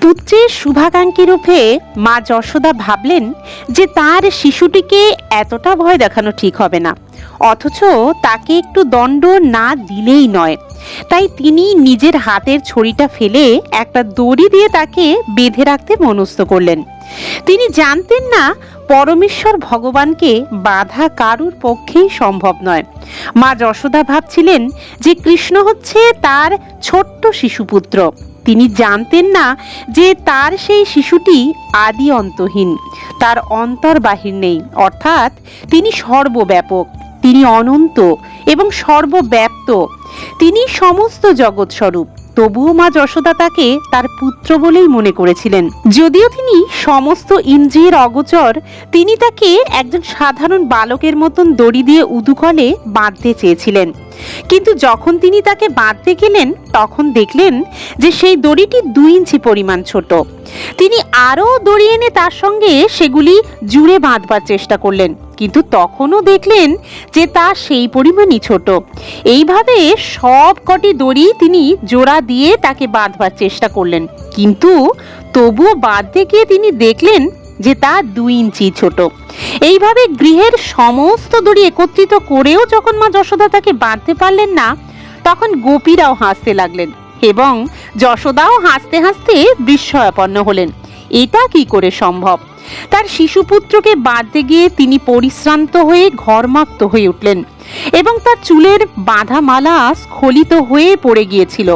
পুত্রের শুভাকাঙ্ক্ষী রূপে মা যশোদা ভাবলেন যে তার শিশুটিকে এতটা ভয় দেখানো ঠিক হবে না, অথচ তাকে একটু দণ্ড না দিলেই নয়। তাই তিনি নিজের হাতের ছড়িটা ফেলে একটা দড়ি দিয়ে তাকে বেঁধে রাখতে মনস্থ করলেন। তিনি জানতেন না পরমেশ্বর ভগবানকে বাধা কারুর পক্ষেই সম্ভব নয়। মা যশোদা ভাবছিলেন যে কৃষ্ণ হচ্ছে তার ছোট্ট শিশুপুত্র। তিনি জানতেন না যে তার সেই শিশুটি আদি অন্তহীন, তার অন্তর বাহির নেই, অর্থাৎ তিনি সর্বব্যাপক, তিনি অনন্ত এবং সর্বব্যাপ্ত, তিনি সমস্ত জগৎ স্বরূপ। তবুও মা যশোদা তাকে তার পুত্র বলেই মনে করেছিলেন। যদিও তিনি সমস্ত ইন্দ্রিয়ের অগোচর, তিনি তাকে একজন সাধারণ বালকের মতন দড়ি দিয়ে উদুকলে বাঁধতে চেয়েছিলেন। কিন্তু যখন তিনি তাকে বাঁধতে গেলেন তখন দেখলেন যে সেই দড়িটি 2 ইঞ্চি পরিমাণ ছোট। তিনি আরও দড়ি এনে তার সঙ্গে সেগুলি জুড়ে বাঁধবার চেষ্টা করলেন, কিন্তু তখনও দেখলেন যে তা সেই পরিমাণই ছোট। এইভাবে সব কটি দড়ি তিনি জোড়া দিয়ে তাকে বাঁধবার চেষ্টা করলেন, কিন্তু তবুও বাঁধতে গিয়ে তিনি দেখলেন যে তা 2 ইঞ্চি ছোট। এইভাবে গৃহের সমস্ত দড়ি একত্রিত করেও যখন মা যশোদা তাকে বাঁধতে পারলেন না, তখন গোপীরাও হাসতে লাগলেন এবং যশোদাও হাসতে হাসতে বিস্ময়াপন্ন হলেন। এটা কি করে সম্ভব? তার শিশুপুত্রকে বাঁধতে গিয়ে তিনি পরিশ্রান্ত হয়ে ঘর্মাক্ত হয়ে উঠলেন এবং তার চুলের বাঁধা মালা স্খলিত হয়ে পড়ে গিয়েছিল।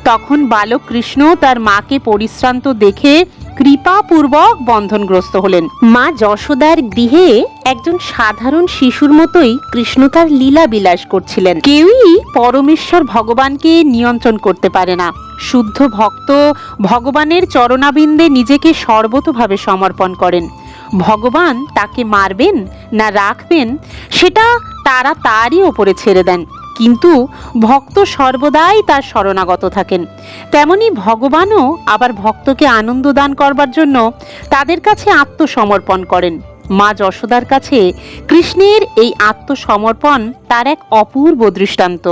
তখন বালক কৃষ্ণ তার মাকে পরিশ্রান্ত দেখে কৃপাপূর্বক বন্ধনগ্রস্ত হলেন। মা যশোদার গৃহে একজন সাধারণ শিশুর মতোই কৃষ্ণ তার লীলা বিলাস করছিলেন। কেউই পরমেশ্বর ভগবানকে নিয়ন্ত্রণ করতে পারে না। শুদ্ধ ভক্ত ভগবানের চরণাবিন্দে নিজেকে সর্বতোভাবে সমর্পণ করেন। ভগবান তাকে মারবেন না রাখবেন সেটা তারা তারই ওপরে ছেড়ে দেন, কিন্তু ভক্ত সর্বদাই তার শরণাগত থাকেন। তেমনি ভগবানও আবার ভক্তকে আনন্দ দান করবার জন্য তাদের কাছে আত্মসমর্পণ করেন। মা যশোদার কাছে কৃষ্ণের এই আত্মসমর্পণ তার এক অপূর্ব দৃষ্টান্ত।